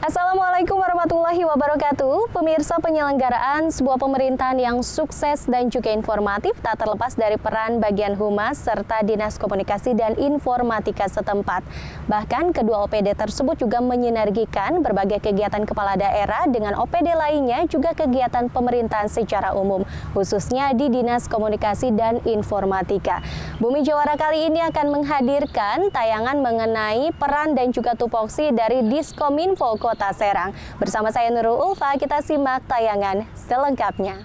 Assalamualaikum warahmatullahi wabarakatuh. Pemirsa, penyelenggaraan sebuah pemerintahan yang sukses dan juga informatif tak terlepas dari peran bagian humas serta Dinas Komunikasi dan Informatika setempat. Bahkan kedua OPD tersebut juga menyinergikan berbagai kegiatan kepala daerah dengan OPD lainnya, juga kegiatan pemerintahan secara umum, khususnya di Dinas Komunikasi dan Informatika. Bumi Jawara kali ini akan menghadirkan tayangan mengenai peran dan juga tupoksi dari Diskominfo Kota Serang. Bersama saya Nurul Ulfa, kita simak tayangan selengkapnya.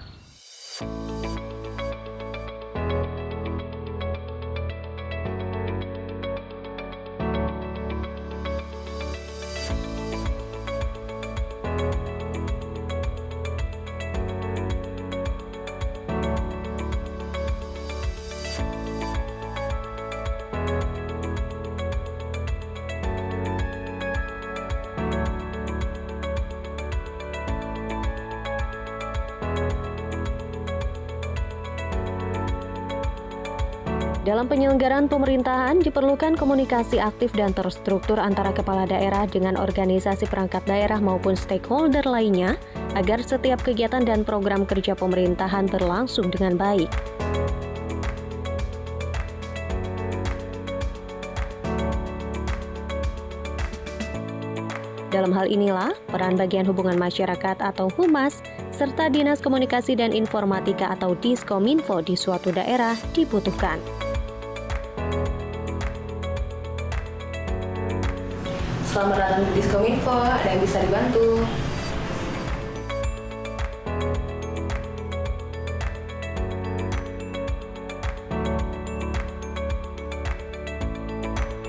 Dalam penyelenggaraan pemerintahan diperlukan komunikasi aktif dan terstruktur antara kepala daerah dengan organisasi perangkat daerah maupun stakeholder lainnya agar setiap kegiatan dan program kerja pemerintahan berlangsung dengan baik. Dalam hal inilah, peran bagian hubungan masyarakat atau Humas serta Dinas Komunikasi dan Informatika atau Diskominfo di suatu daerah dibutuhkan. Selamat datang di Diskominfo, ada yang bisa dibantu?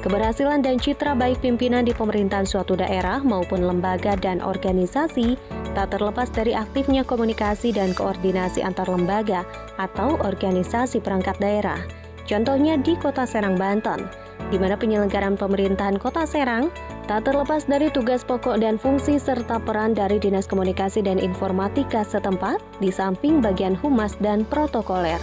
Keberhasilan dan citra baik pimpinan di pemerintahan suatu daerah maupun lembaga dan organisasi tak terlepas dari aktifnya komunikasi dan koordinasi antar lembaga atau organisasi perangkat daerah. Contohnya di Kota Serang, Banten, di mana penyelenggaraan pemerintahan Kota Serang tak terlepas dari tugas pokok dan fungsi serta peran dari Dinas Komunikasi dan Informatika setempat di samping bagian humas dan protokoler.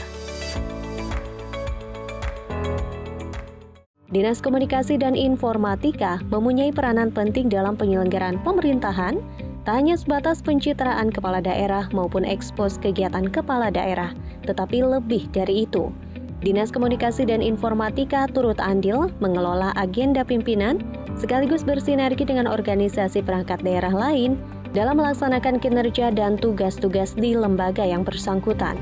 Dinas Komunikasi dan Informatika mempunyai peranan penting dalam penyelenggaraan pemerintahan, tak hanya sebatas pencitraan kepala daerah maupun ekspos kegiatan kepala daerah, tetapi lebih dari itu. Dinas Komunikasi dan Informatika turut andil mengelola agenda pimpinan sekaligus bersinergi dengan organisasi perangkat daerah lain dalam melaksanakan kinerja dan tugas-tugas di lembaga yang bersangkutan.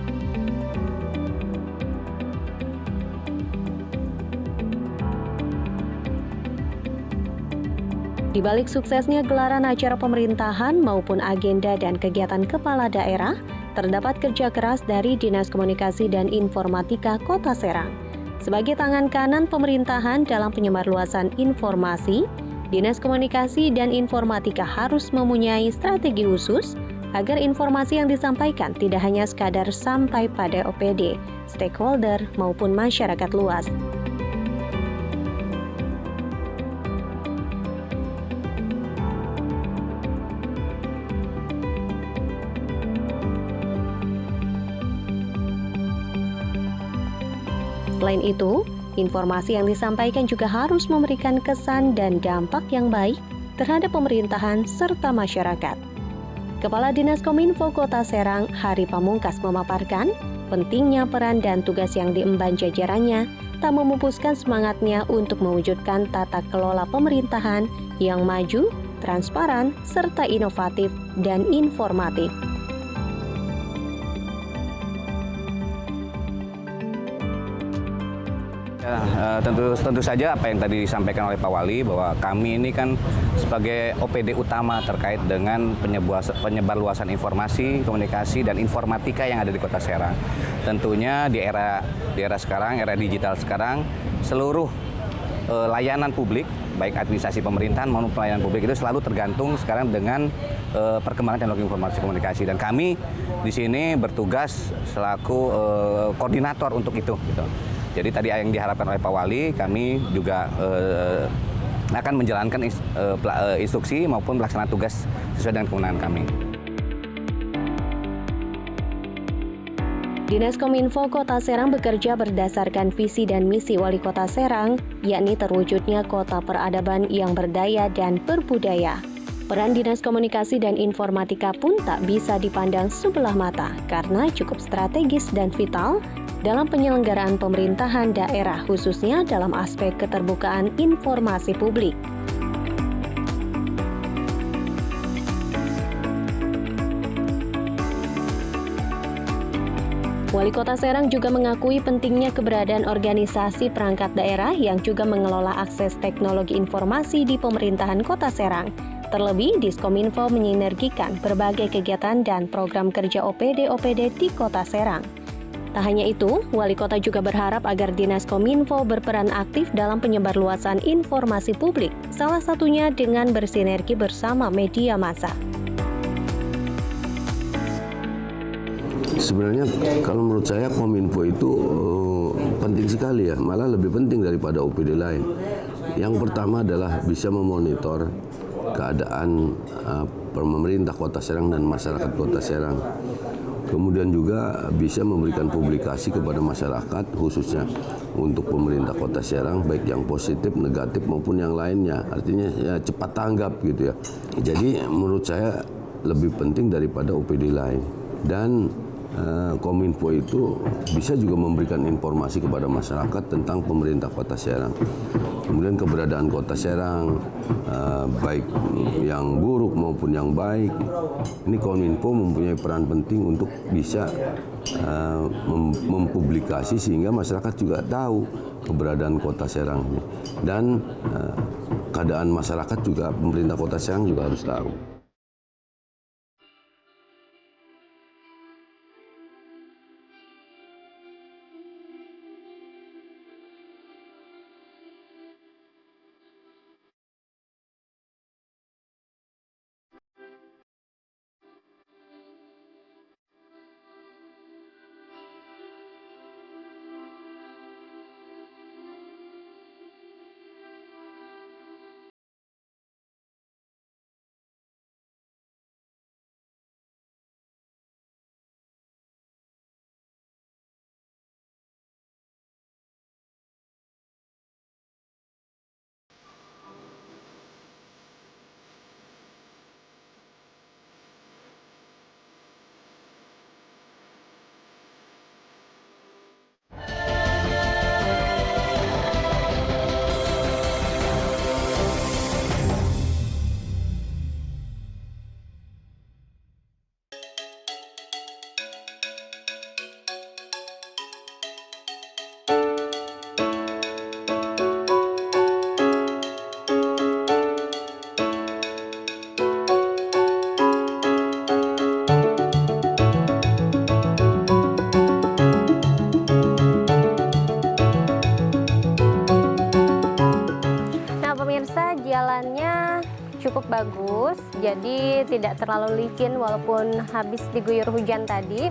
Di balik suksesnya gelaran acara pemerintahan maupun agenda dan kegiatan kepala daerah, terdapat kerja keras dari Dinas Komunikasi dan Informatika Kota Serang. Sebagai tangan kanan pemerintahan dalam penyebarluasan informasi, Dinas Komunikasi dan Informatika harus mempunyai strategi khusus agar informasi yang disampaikan tidak hanya sekadar sampai pada OPD, stakeholder, maupun masyarakat luas. Selain itu, informasi yang disampaikan juga harus memberikan kesan dan dampak yang baik terhadap pemerintahan serta masyarakat. Kepala Dinas Kominfo Kota Serang, Hari Pamungkas, memaparkan pentingnya peran dan tugas yang diemban jajarannya tak memupuskan semangatnya untuk mewujudkan tata kelola pemerintahan yang maju, transparan, serta inovatif dan informatif. Tentu saja apa yang tadi disampaikan oleh Pak Wali, bahwa kami ini kan sebagai OPD utama terkait dengan penyebarluasan informasi, komunikasi, dan informatika yang ada di Kota Serang. Tentunya di era sekarang, era digital sekarang, seluruh layanan publik, baik administrasi pemerintahan maupun pelayanan publik itu selalu tergantung sekarang dengan perkembangan teknologi informasi komunikasi. Dan kami di sini bertugas selaku koordinator untuk itu. Gitu. Jadi tadi yang diharapkan oleh Pak Wali, kami juga akan menjalankan instruksi maupun pelaksanaan tugas sesuai dengan kewenangan kami. Dinas Kominfo Kota Serang bekerja berdasarkan visi dan misi Wali Kota Serang, yakni terwujudnya kota peradaban yang berdaya dan berbudaya. Peran Dinas Komunikasi dan Informatika pun tak bisa dipandang sebelah mata karena cukup strategis dan vital dalam penyelenggaraan pemerintahan daerah, khususnya dalam aspek keterbukaan informasi publik. Wali Kota Serang juga mengakui pentingnya keberadaan organisasi perangkat daerah yang juga mengelola akses teknologi informasi di pemerintahan Kota Serang. Terlebih, Diskominfo menyinergikan berbagai kegiatan dan program kerja OPD-OPD di Kota Serang. Tak hanya itu, Wali Kota juga berharap agar Dinas Kominfo berperan aktif dalam penyebarluasan informasi publik, salah satunya dengan bersinergi bersama media massa. Sebenarnya kalau menurut saya Kominfo itu penting sekali ya, malah lebih penting daripada OPD lain. Yang pertama adalah bisa memonitor keadaan pemerintah Kota Serang dan masyarakat Kota Serang. Kemudian juga bisa memberikan publikasi kepada masyarakat khususnya untuk pemerintah Kota Serang, baik yang positif, negatif maupun yang lainnya. Artinya ya cepat tanggap gitu ya. Jadi menurut saya lebih penting daripada OPD lain. Dan Kominfo itu bisa juga memberikan informasi kepada masyarakat tentang pemerintah Kota Serang. Kemudian keberadaan Kota Serang, baik yang buruk maupun yang baik. Ini Kominfo mempunyai peran penting untuk bisa mempublikasi sehingga masyarakat juga tahu keberadaan Kota Serang ini. Dan keadaan masyarakat juga, pemerintah Kota Serang juga harus tahu. Jalannya cukup bagus, jadi tidak terlalu licin walaupun habis diguyur hujan tadi.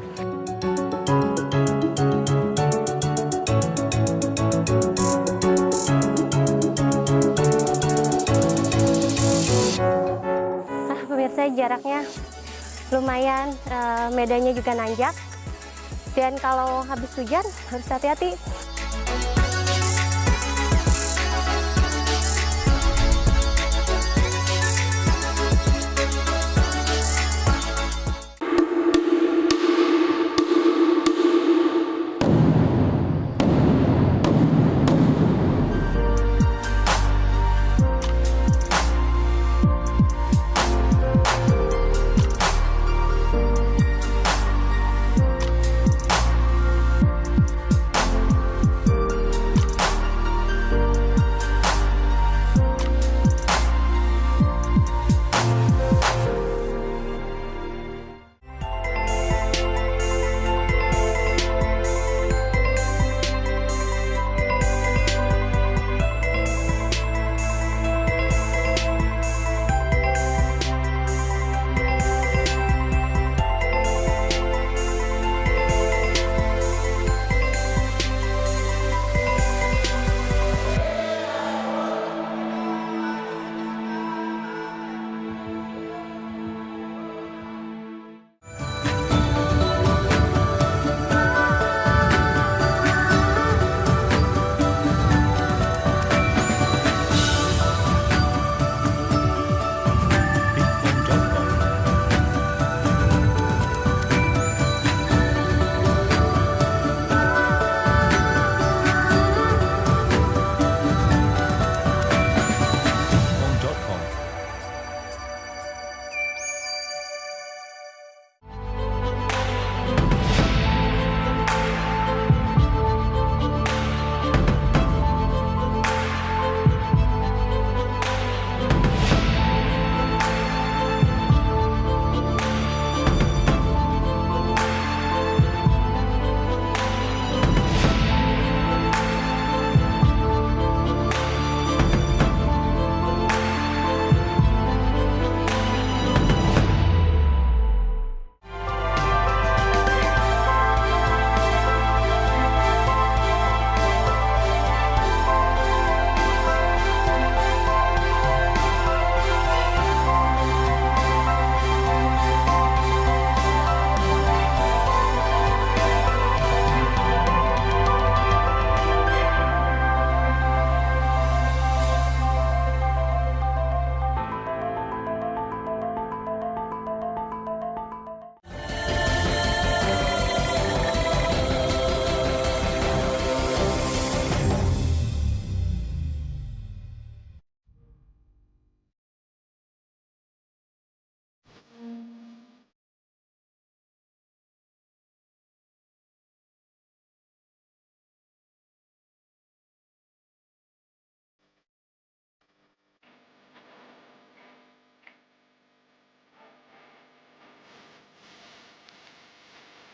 Nah, pemirsa, jaraknya lumayan, medannya juga nanjak, dan kalau habis hujan harus hati-hati.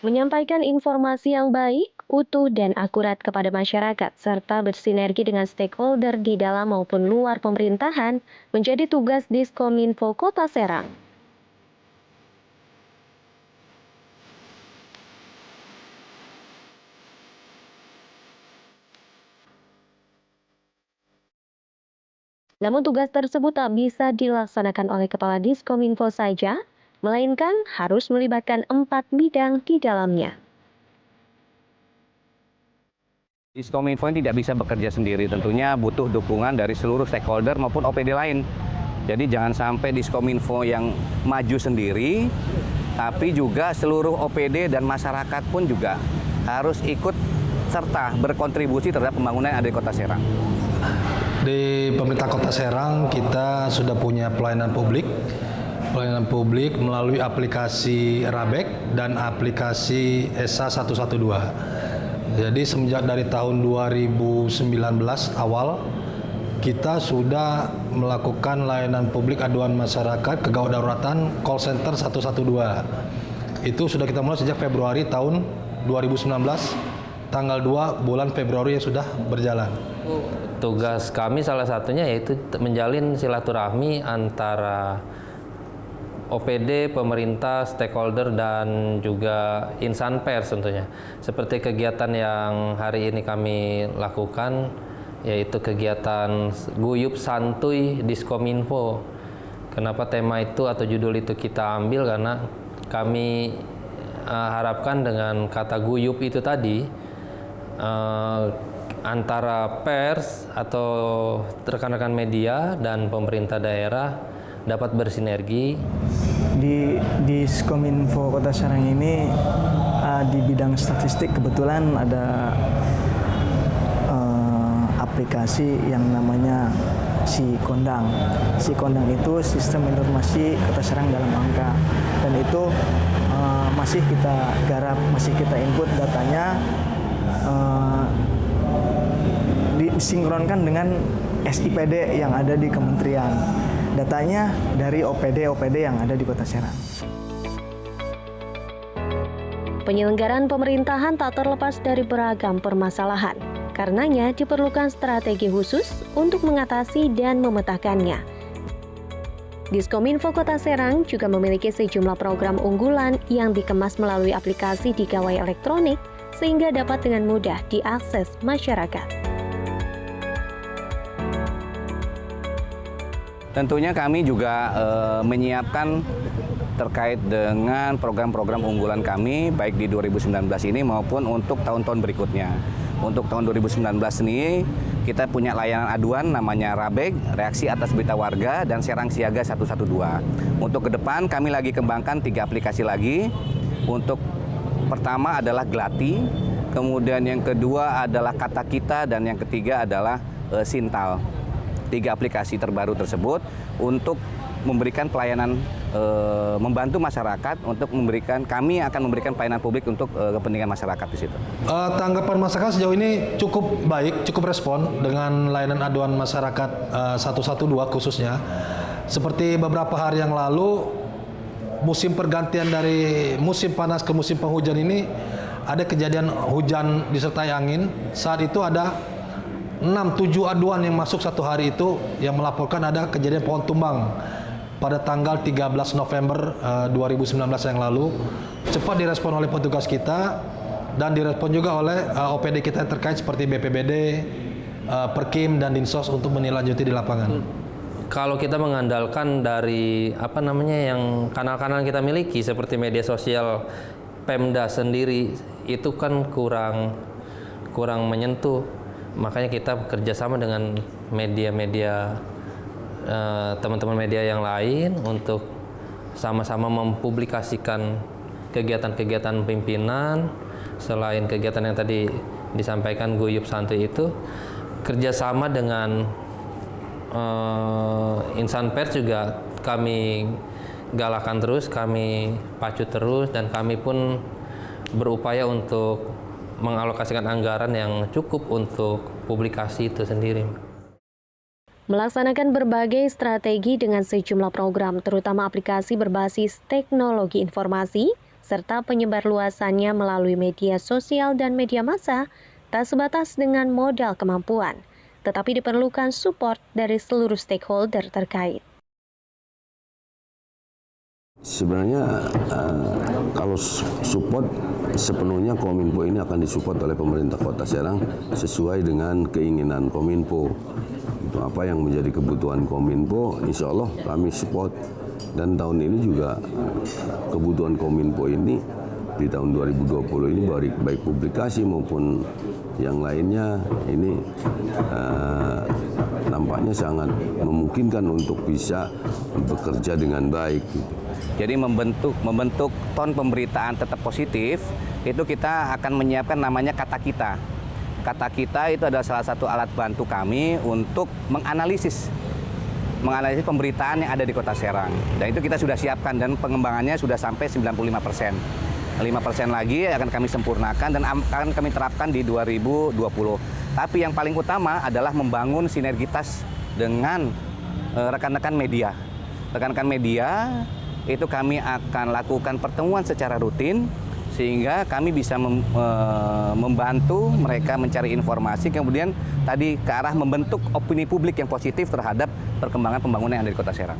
menyampaikan informasi yang baik, utuh, dan akurat kepada masyarakat, serta bersinergi dengan stakeholder di dalam maupun luar pemerintahan menjadi tugas Diskominfo Kota Serang. Namun tugas tersebut tak bisa dilaksanakan oleh Kepala Diskominfo saja, melainkan harus melibatkan 4 bidang di dalamnya. Diskominfo ini tidak bisa bekerja sendiri, tentunya butuh dukungan dari seluruh stakeholder maupun OPD lain. Jadi jangan sampai Diskominfo yang maju sendiri, tapi juga seluruh OPD dan masyarakat pun juga harus ikut serta berkontribusi terhadap pembangunan yang ada di Kota Serang. Di pemerintah Kota Serang kita sudah punya pelayanan publik melalui aplikasi Rabek dan aplikasi ESA 112. Jadi semenjak dari tahun 2019 awal kita sudah melakukan layanan publik aduan masyarakat kegawat daruratan call center 112. Itu sudah kita mulai sejak Februari tahun 2019, tanggal 2 bulan Februari yang sudah berjalan. Tugas kami salah satunya yaitu menjalin silaturahmi antara OPD, pemerintah, stakeholder, dan juga insan pers tentunya. Seperti kegiatan yang hari ini kami lakukan, yaitu kegiatan Guyup Santuy Diskominfo. Kenapa tema itu atau judul itu kita ambil? Karena kami harapkan dengan kata guyup itu tadi, antara pers atau rekan-rekan media dan pemerintah daerah dapat bersinergi. Di Diskominfo Kota Serang ini di bidang statistik kebetulan ada aplikasi yang namanya SIKondang. SIKondang itu sistem informasi Kota Serang dalam angka, dan itu masih kita garap, masih kita input datanya, disinkronkan dengan SIPD yang ada di kementerian. Datanya dari OPD yang ada di Kota Serang. Penyelenggaraan pemerintahan tak terlepas dari beragam permasalahan. Karenanya diperlukan strategi khusus untuk mengatasi dan memetakannya. Diskominfo Kota Serang juga memiliki sejumlah program unggulan yang dikemas melalui aplikasi di gawai elektronik sehingga dapat dengan mudah diakses masyarakat. Tentunya kami juga menyiapkan terkait dengan program-program unggulan kami baik di 2019 ini maupun untuk tahun-tahun berikutnya. Untuk tahun 2019 ini kita punya layanan aduan namanya Rabek, reaksi atas berita warga, dan Serang Siaga 112. Untuk ke depan kami lagi kembangkan 3 aplikasi lagi. Untuk pertama adalah Glati, kemudian yang kedua adalah Kata Kita, dan yang ketiga adalah Sintal. 3 aplikasi terbaru tersebut untuk memberikan pelayanan, membantu masyarakat untuk kami akan memberikan pelayanan publik untuk kepentingan masyarakat di situ. Tanggapan masyarakat sejauh ini cukup baik, cukup respon dengan layanan aduan masyarakat 112 khususnya. Seperti beberapa hari yang lalu, musim pergantian dari musim panas ke musim penghujan ini, ada kejadian hujan disertai angin. Saat itu ada 6-7 aduan yang masuk satu hari itu yang melaporkan ada kejadian pohon tumbang pada tanggal 13 November 2019 yang lalu. Cepat direspon oleh petugas kita dan direspon juga oleh OPD kita terkait seperti BPBD, Perkim, dan Dinsos untuk menindaklanjuti di lapangan. Kalau kita mengandalkan dari yang kanal-kanal kita miliki seperti media sosial Pemda sendiri, itu kan kurang menyentuh. Makanya kita bekerjasama dengan media-media, teman-teman media yang lain untuk sama-sama mempublikasikan kegiatan-kegiatan pimpinan. Selain kegiatan yang tadi disampaikan Guyup Santuy itu, kerjasama dengan insan pers juga kami galakan terus, kami pacu terus, dan kami pun berupaya untuk mengalokasikan anggaran yang cukup untuk publikasi itu sendiri. Melaksanakan berbagai strategi dengan sejumlah program, terutama aplikasi berbasis teknologi informasi, serta penyebarluasannya melalui media sosial dan media massa tak sebatas dengan modal kemampuan, tetapi diperlukan support dari seluruh stakeholder terkait. Sebenarnya kalau support sepenuhnya Kominfo ini akan disupport oleh pemerintah Kota Serang sesuai dengan keinginan Kominfo. Itu apa yang menjadi kebutuhan Kominfo, insya Allah kami support. Dan tahun ini juga kebutuhan Kominfo ini di tahun 2020 ini baik publikasi maupun yang lainnya ini nampaknya sangat memungkinkan untuk bisa bekerja dengan baik. Jadi membentuk ton pemberitaan tetap positif, itu kita akan menyiapkan namanya kata kita. Kata kita itu adalah salah satu alat bantu kami untuk menganalisis pemberitaan yang ada di Kota Serang. Dan itu kita sudah siapkan dan pengembangannya sudah sampai 95%. 5% lagi akan kami sempurnakan dan akan kami terapkan di 2020. Tapi yang paling utama adalah membangun sinergitas dengan rekan-rekan media. Rekan-rekan media itu kami akan lakukan pertemuan secara rutin sehingga kami bisa membantu mereka mencari informasi, kemudian tadi ke arah membentuk opini publik yang positif terhadap perkembangan pembangunan yang ada di Kota Serang.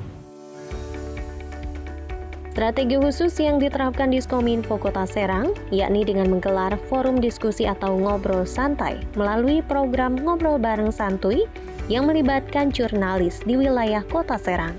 Strategi khusus yang diterapkan di Diskominfo Kota Serang, yakni dengan menggelar forum diskusi atau ngobrol santai melalui program Ngobrol Bareng Santuy yang melibatkan jurnalis di wilayah Kota Serang.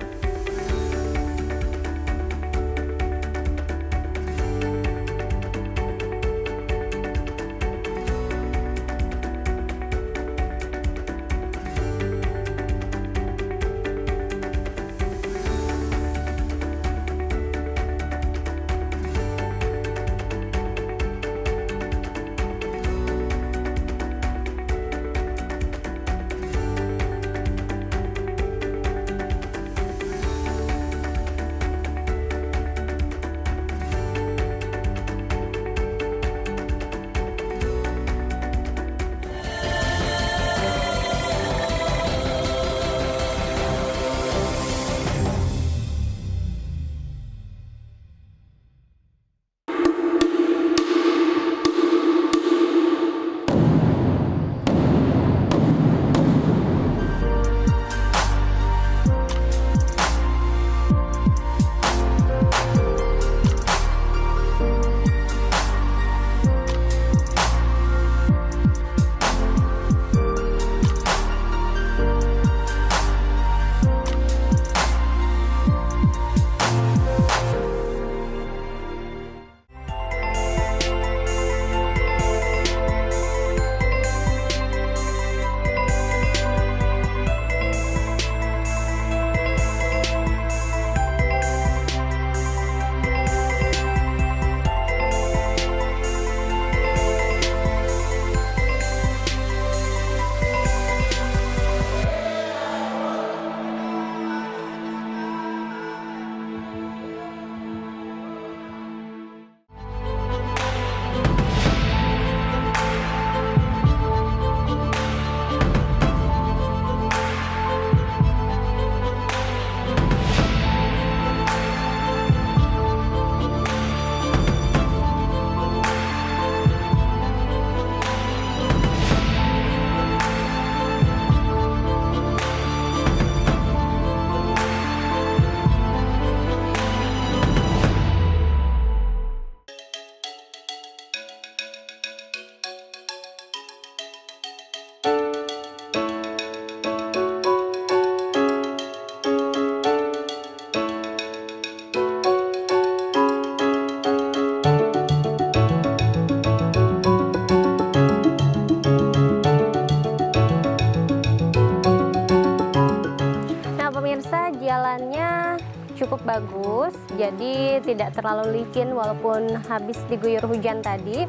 Jalannya cukup bagus, jadi tidak terlalu licin walaupun habis diguyur hujan tadi.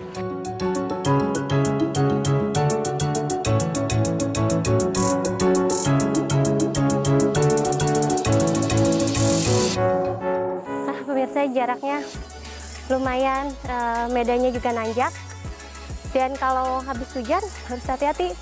Nah, pemirsa, jaraknya lumayan, medannya juga nanjak, dan kalau habis hujan harus hati-hati.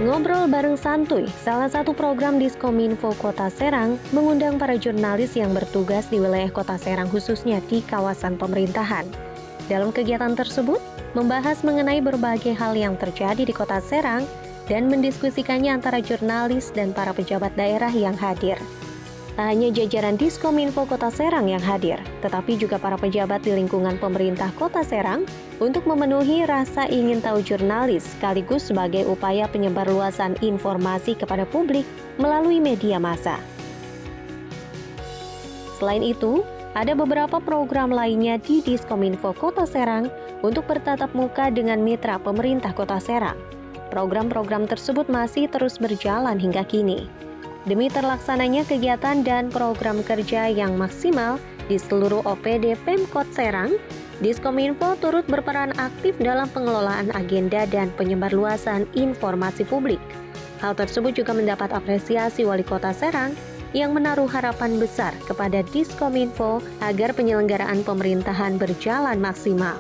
Ngobrol bareng santuy, salah satu program Diskominfo Kota Serang mengundang para jurnalis yang bertugas di wilayah Kota Serang khususnya di kawasan pemerintahan. Dalam kegiatan tersebut, membahas mengenai berbagai hal yang terjadi di Kota Serang dan mendiskusikannya antara jurnalis dan para pejabat daerah yang hadir. Tak hanya jajaran Diskominfo Kota Serang yang hadir, tetapi juga para pejabat di lingkungan pemerintah Kota Serang untuk memenuhi rasa ingin tahu jurnalis sekaligus sebagai upaya penyebarluasan informasi kepada publik melalui media massa. Selain itu, ada beberapa program lainnya di Diskominfo Kota Serang untuk bertatap muka dengan mitra pemerintah Kota Serang. Program-program tersebut masih terus berjalan hingga kini. Demi terlaksananya kegiatan dan program kerja yang maksimal di seluruh OPD Pemkot Serang, Diskominfo turut berperan aktif dalam pengelolaan agenda dan penyebarluasan informasi publik. Hal tersebut juga mendapat apresiasi Wali Kota Serang yang menaruh harapan besar kepada Diskominfo agar penyelenggaraan pemerintahan berjalan maksimal.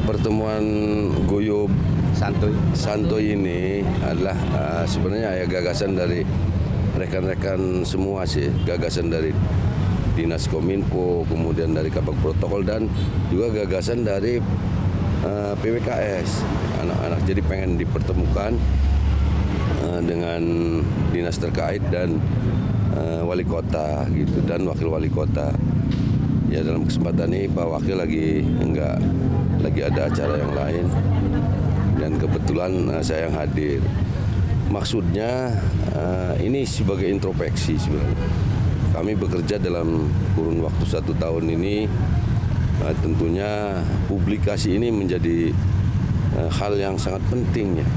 Pertemuan Guyub Santuy ini adalah sebenarnya ya gagasan dari rekan-rekan semua sih, gagasan dari Dinas Kominfo, kemudian dari Kabag Protokol dan juga gagasan dari PWKS. Anak-anak jadi pengen dipertemukan dengan dinas terkait dan wali kota gitu dan wakil wali kota. Ya dalam kesempatan ini Pak Wakil lagi ada acara yang lain dan kebetulan saya yang hadir. Maksudnya ini sebagai introspeksi sebenarnya. Kami bekerja dalam kurun waktu 1 tahun ini, tentunya publikasi ini menjadi hal yang sangat penting ya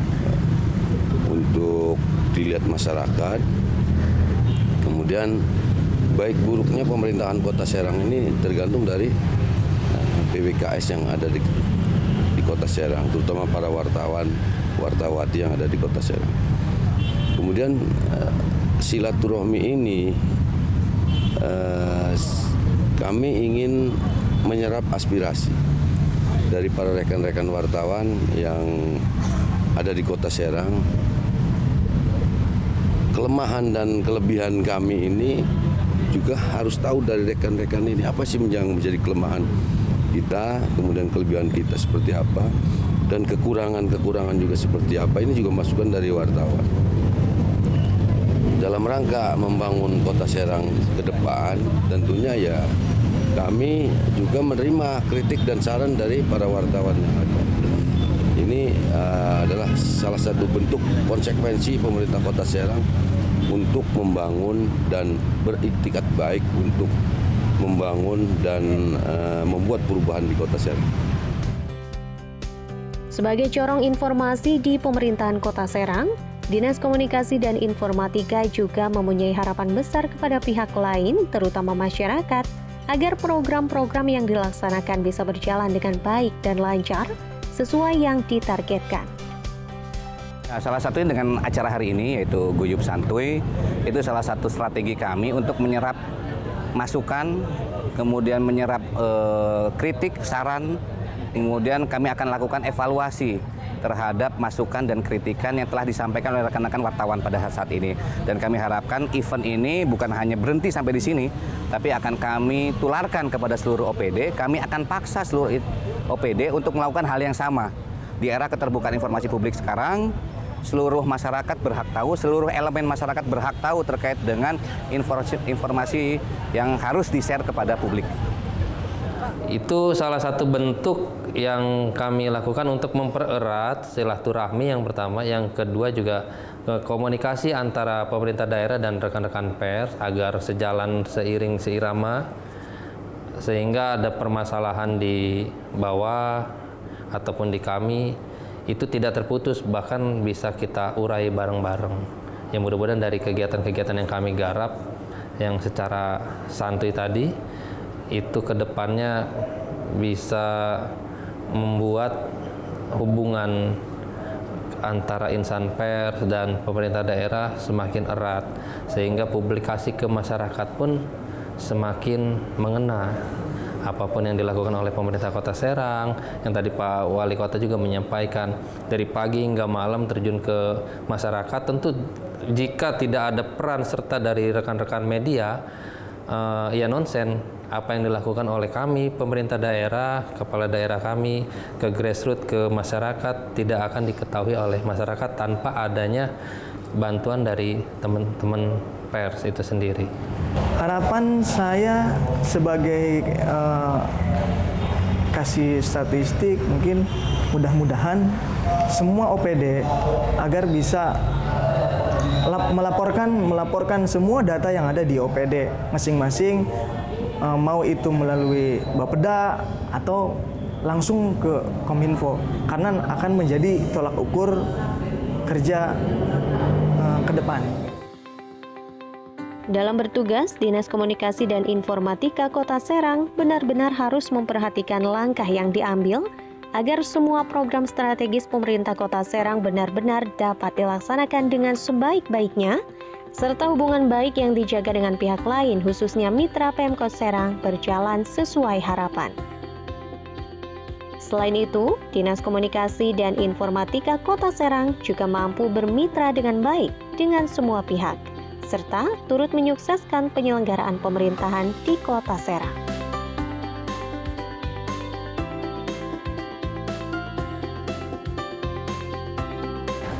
untuk dilihat masyarakat. Kemudian baik buruknya pemerintahan Kota Serang ini tergantung dari PWKS yang ada di Kota Serang, terutama para wartawati yang ada di Kota Serang. Kemudian silaturahmi ini kami ingin menyerap aspirasi dari para rekan-rekan wartawan yang ada di Kota Serang. Kelemahan dan kelebihan kami ini juga harus tahu dari rekan-rekan ini apa sih yang menjadi kelemahan kita, kemudian kelebihan kita seperti apa, dan kekurangan-kekurangan juga seperti apa. Ini juga masukan dari wartawan. Dalam rangka membangun Kota Serang ke depan, tentunya ya kami juga menerima kritik dan saran dari para wartawan yang ada. Ini adalah salah satu bentuk konsekuensi pemerintah Kota Serang untuk membangun dan beriktikat baik untuk membangun dan membuat perubahan di Kota Serang. Sebagai corong informasi di pemerintahan Kota Serang, Dinas Komunikasi dan Informatika juga mempunyai harapan besar kepada pihak lain, terutama masyarakat, agar program-program yang dilaksanakan bisa berjalan dengan baik dan lancar sesuai yang ditargetkan. Nah, salah satunya dengan acara hari ini yaitu Guyub Santuy, itu salah satu strategi kami untuk menyerap masukan, kemudian menyerap kritik, saran, kemudian kami akan lakukan evaluasi terhadap masukan dan kritikan yang telah disampaikan oleh rekan-rekan wartawan pada saat ini. Dan kami harapkan event ini bukan hanya berhenti sampai di sini, tapi akan kami tularkan kepada seluruh OPD. Kami akan paksa seluruh OPD untuk melakukan hal yang sama. Di era keterbukaan informasi publik sekarang, seluruh masyarakat berhak tahu, seluruh elemen masyarakat berhak tahu terkait dengan informasi yang harus di-share kepada publik. Itu salah satu bentuk yang kami lakukan untuk mempererat silaturahmi yang pertama. Yang kedua juga komunikasi antara pemerintah daerah dan rekan-rekan pers agar sejalan seiring seirama, sehingga ada permasalahan di bawah ataupun di kami itu tidak terputus, bahkan bisa kita urai bareng-bareng. Ya mudah-mudahan dari kegiatan-kegiatan yang kami garap yang secara santuy tadi itu kedepannya bisa membuat hubungan antara insan pers dan pemerintah daerah semakin erat, sehingga publikasi ke masyarakat pun semakin mengena apapun yang dilakukan oleh pemerintah Kota Serang, yang tadi Pak Wali Kota juga menyampaikan, dari pagi hingga malam terjun ke masyarakat. Tentu jika tidak ada peran serta dari rekan-rekan media, ya nonsen. Apa yang dilakukan oleh kami, pemerintah daerah, kepala daerah kami, ke grassroots, ke masyarakat, tidak akan diketahui oleh masyarakat tanpa adanya bantuan dari teman-teman pers itu sendiri. Harapan saya sebagai kasih statistik, mungkin mudah-mudahan semua OPD agar bisa melaporkan semua data yang ada di OPD masing-masing, mau itu melalui Bapeda atau langsung ke Kominfo, karena akan menjadi tolak ukur kerja ke depan. Dalam bertugas, Dinas Komunikasi dan Informatika Kota Serang benar-benar harus memperhatikan langkah yang diambil agar semua program strategis pemerintah Kota Serang benar-benar dapat dilaksanakan dengan sebaik-baiknya, serta hubungan baik yang dijaga dengan pihak lain, khususnya mitra Pemkot Serang, berjalan sesuai harapan. Selain itu, Dinas Komunikasi dan Informatika Kota Serang juga mampu bermitra dengan baik dengan semua pihak, serta turut menyukseskan penyelenggaraan pemerintahan di Kota Serang.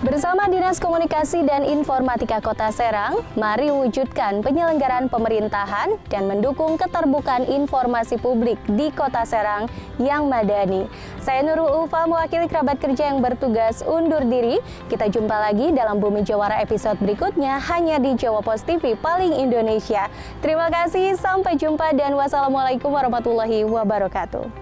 Bersama Dinas Komunikasi dan Informatika Kota Serang, mari wujudkan penyelenggaraan pemerintahan dan mendukung keterbukaan informasi publik di Kota Serang yang madani. Saya Nurul Ulfa, mewakili kerabat kerja yang bertugas undur diri. Kita jumpa lagi dalam Bumi Jawara episode berikutnya hanya di Jawa Post TV paling Indonesia. Terima kasih, sampai jumpa dan wassalamualaikum warahmatullahi wabarakatuh.